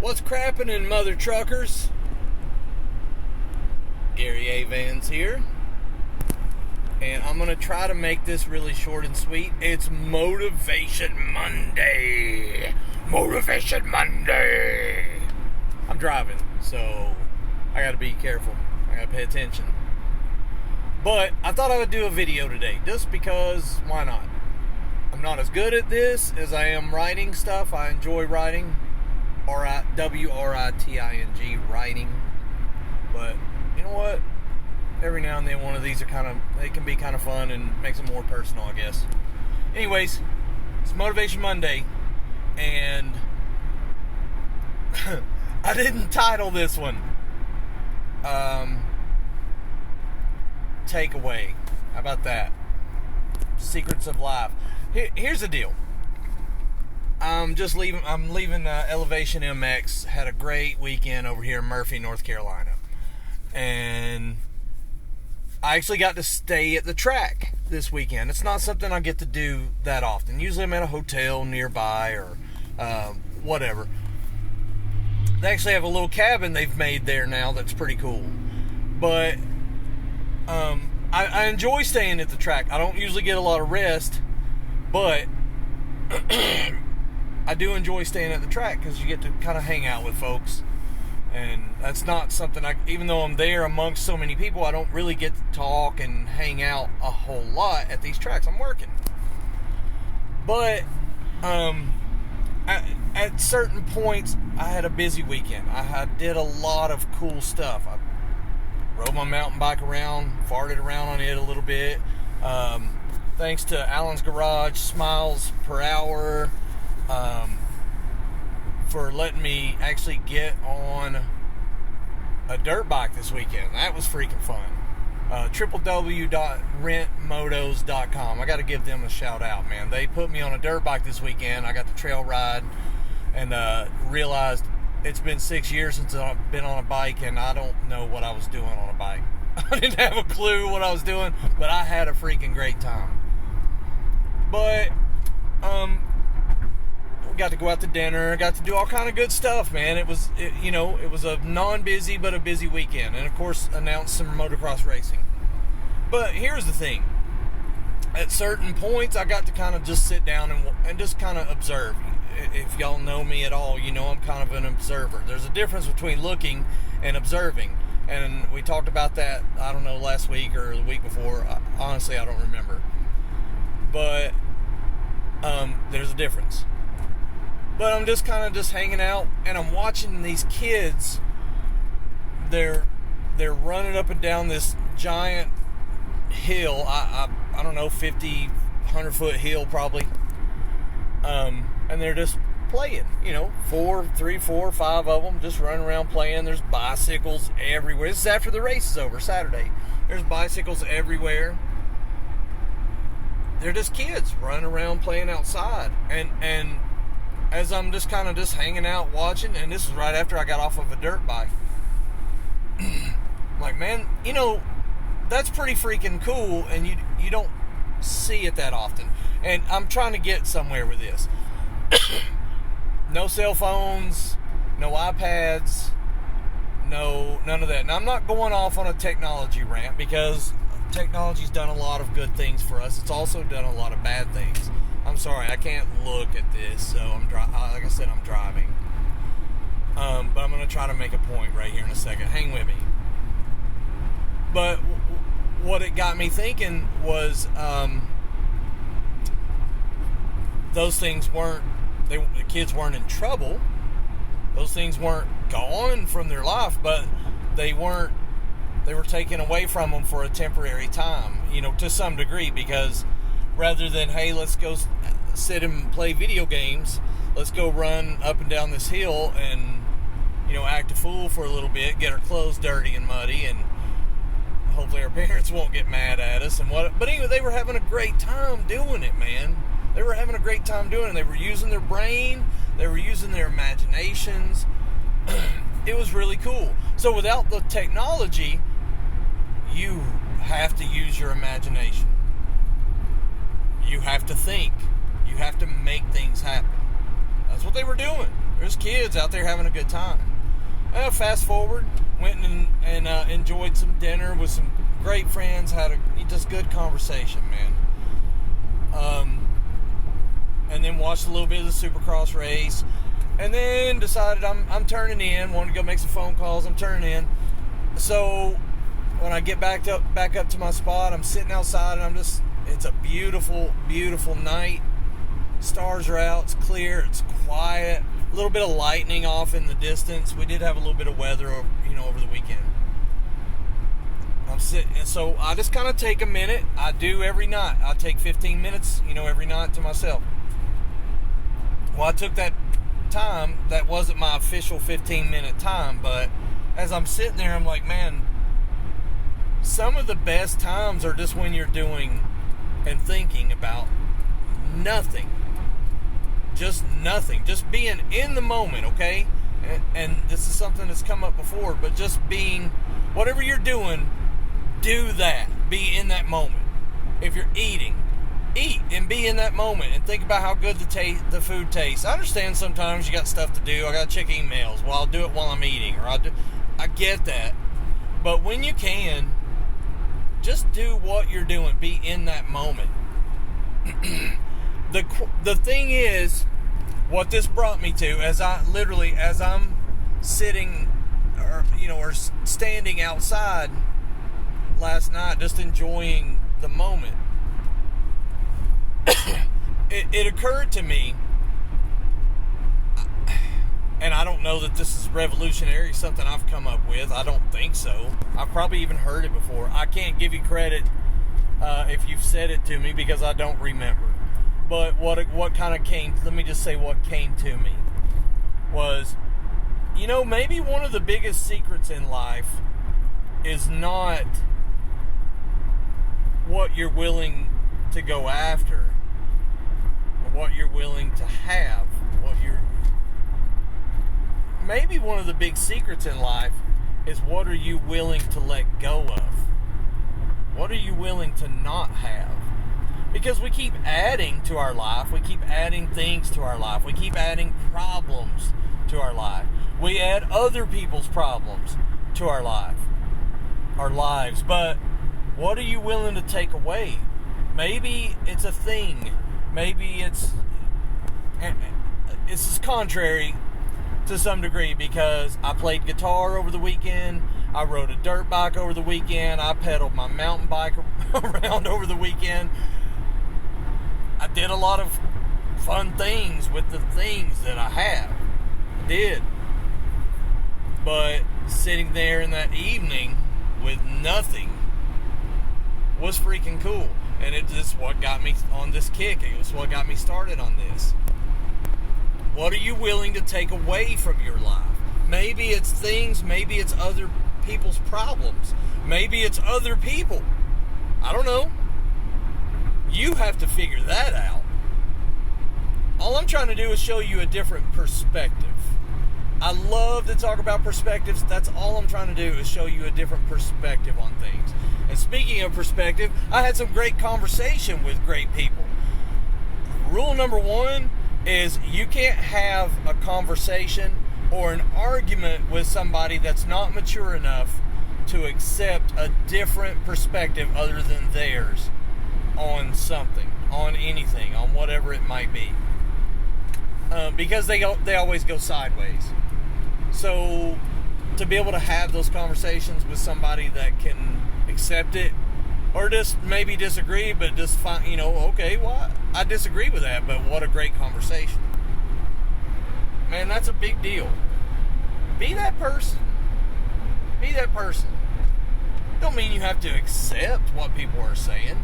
What's crappin', mother truckers? Gary A. Vans here. And I'm going to try to make this really short and sweet. It's Motivation Monday. Motivation Monday. I'm driving, so I got to be careful. I got to pay attention. But I thought I would do a video today, just because, why not? I'm not as good at this as I am writing stuff. I enjoy writing. W-R-I-T-I-N-G, writing. But, you know what? Every now and then one of these they can be kind of fun and makes them more personal, I guess. Anyways, it's Motivation Monday, and I didn't title this one Takeaway. How about that? Secrets of Life. Here's the deal. I'm leaving Elevation MX. Had a great weekend over here in Murphy, North Carolina. And I actually got to stay at the track this weekend. It's not something I get to do that often. Usually I'm at a hotel nearby or whatever. They actually have a little cabin they've made there now that's pretty cool. But I enjoy staying at the track. I don't usually get a lot of rest, but I do enjoy staying at the track because you get to kind of hang out with folks. And that's not something even though I'm there amongst so many people, I don't really get to talk and hang out a whole lot at these tracks. I'm working. But at certain points, I had a busy weekend. I did a lot of cool stuff. I rode my mountain bike around, farted around on it a little bit. Thanks to Alan's Garage, Smiles Per Hour, for letting me actually get on a dirt bike this weekend. That was freaking fun. www.rentmotos.com. I got to give them a shout out, man. They put me on a dirt bike this weekend. I got to trail ride and realized it's been 6 years since I've been on a bike, and I don't know what I was doing on a bike. I didn't have a clue what I was doing, but I had a freaking great time. But got to go out to dinner, got to do all kind of good stuff, man. It was a non-busy but a busy weekend, and of course announced some motocross racing. But here's the thing: at certain points, I got to kind of just sit down and just kind of observe. If y'all know me at all, you know I'm kind of an observer. There's a difference between looking and observing, and we talked about that. I don't know, last week or the week before. Honestly, I don't remember. But there's a difference. But I'm just kind of just hanging out, and I'm watching these kids. They're running up and down this giant hill. I don't know, 50, 100 foot hill probably. And they're just playing. 3, 4, 5 of them just running around playing. There's bicycles everywhere. This is after the race is over, Saturday. There's bicycles everywhere. They're just kids running around playing outside, and as I'm just kind of just hanging out watching, and this is right after I got off of a dirt bike. I'm like, man, that's pretty freaking cool, and you don't see it that often. And I'm trying to get somewhere with this. No cell phones, no iPads, none of that. Now, I'm not going off on a technology rant, because technology's done a lot of good things for us. It's also done a lot of bad things. I'm sorry, I can't look at this, so like I said, I'm driving. But I'm going to try to make a point right here in a second. Hang with me. But what it got me thinking was those things the kids weren't in trouble. Those things weren't gone from their life, but they were taken away from them for a temporary time, to some degree, because rather than, hey, let's go sit and play video games, let's go run up and down this hill and, act a fool for a little bit, get our clothes dirty and muddy, and hopefully our parents won't get mad at us. But anyway, they were having a great time doing it, man. They were having a great time doing it. They were using their brain. They were using their imaginations. It was really cool. So without the technology, you have to use your imagination. You have to think. You have to make things happen. That's what they were doing. They There's kids out there having a good time. Fast forward, went and enjoyed some dinner with some great friends, had a just good conversation, man. And then watched a little bit of the Supercross race, and then decided I'm turning in. Wanted to go make some phone calls. I'm turning in. So when I get back up to my spot, I'm sitting outside, and it's a beautiful, beautiful night. Stars are out. It's clear. It's quiet. A little bit of lightning off in the distance. We did have a little bit of weather, over the weekend. I'm sitting, and so I just kind of take a minute. I do every night. I take 15 minutes, every night to myself. Well, I took that time. That wasn't my official 15-minute time, but as I'm sitting there, I'm like, man, some of the best times are just when you're doing and thinking about nothing. Just nothing. Just being in the moment, okay? And this is something that's come up before, but just being, whatever you're doing, do that. Be in that moment. If you're eating, eat and be in that moment and think about how good the food tastes. I understand sometimes you got stuff to do. I got to check emails. Well, I'll do it while I'm eating, or I get that. But when you can, just do what you're doing. Be in that moment. The thing is, what this brought me to, as I'm sitting or standing outside last night, just enjoying the moment, it occurred to me, and I don't know that this is revolutionary, something I've come up with. I don't think so. I've probably even heard it before. I can't give you credit if you've said it to me, because I don't remember. But what kind of came, let me just say what came to me was, maybe one of the biggest secrets in life is not what you're willing to go after, or what you're willing to have, maybe one of the big secrets in life is, what are you willing to let go of? What are you willing to not have? Because we keep adding to our life. We keep adding things to our life. We keep adding problems to our life. We add other people's problems to our lives. But what are you willing to take away? Maybe it's a thing. Maybe it's contrary to some degree, because I played guitar over the weekend. I rode a dirt bike over the weekend. I pedaled my mountain bike around over the weekend. I did a lot of fun things with the things that I have. I did. But sitting there in that evening with nothing was freaking cool. And it's just what got me on this kick. It was what got me started on this. What are you willing to take away from your life? Maybe it's things, maybe it's other people's problems. Maybe it's other people. I don't know. You have to figure that out. All I'm trying to do is show you a different perspective. I love to talk about perspectives. That's all I'm trying to do, is show you a different perspective on things. And speaking of perspective, I had some great conversation with great people. Rule number one is, you can't have a conversation or an argument with somebody that's not mature enough to accept a different perspective other than theirs on something, on anything, on whatever it might be, because they always go sideways. So to be able to have those conversations with somebody that can accept it, or just maybe disagree, but just find, okay, well, I disagree with that, but what a great conversation. Man, that's a big deal. Be that person. Be that person. Don't mean you have to accept what people are saying,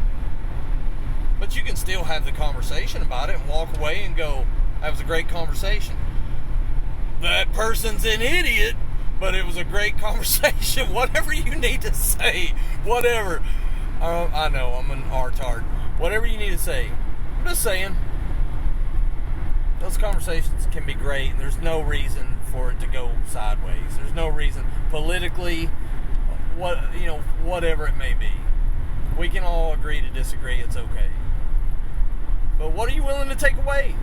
but you can still have the conversation about it and walk away and go, that was a great conversation. That person's an idiot, but it was a great conversation. Whatever you need to say, whatever. I know, I'm an artard. Whatever you need to say. I'm just saying, those conversations can be great, and there's no reason for it to go sideways. There's no reason politically, whatever it may be. We can all agree to disagree. It's okay. But what are you willing to take away?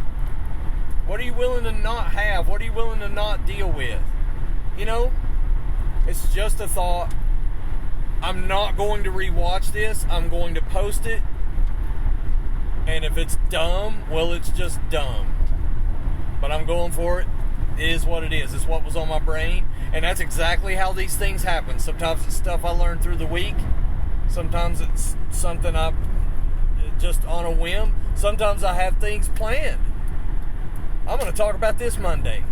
What are you willing to not have? What are you willing to not deal with? You know, it's just a thought. I'm not going to rewatch this. I'm going to post it. And if it's dumb, well, it's just dumb. But I'm going for it. It is what it is. It's what was on my brain. And that's exactly how these things happen. Sometimes it's stuff I learned through the week. Sometimes it's something I just on a whim. Sometimes I have things planned. I'm going to talk about this Monday.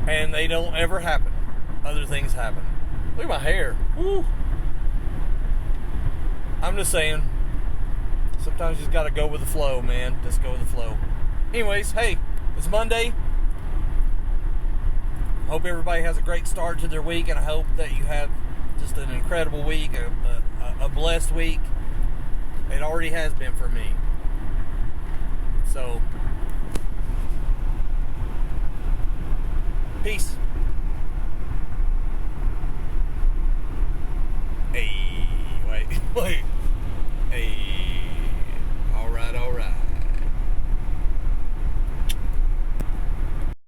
And they don't ever happen. Other things happen. Look at my hair. Woo. I'm just saying, sometimes you just got to go with the flow, man. Just go with the flow. Anyways, hey, it's Monday. Hope everybody has a great start to their week, and I hope that you have just an incredible week, a blessed week. It already has been for me. So, peace. Hey, wait.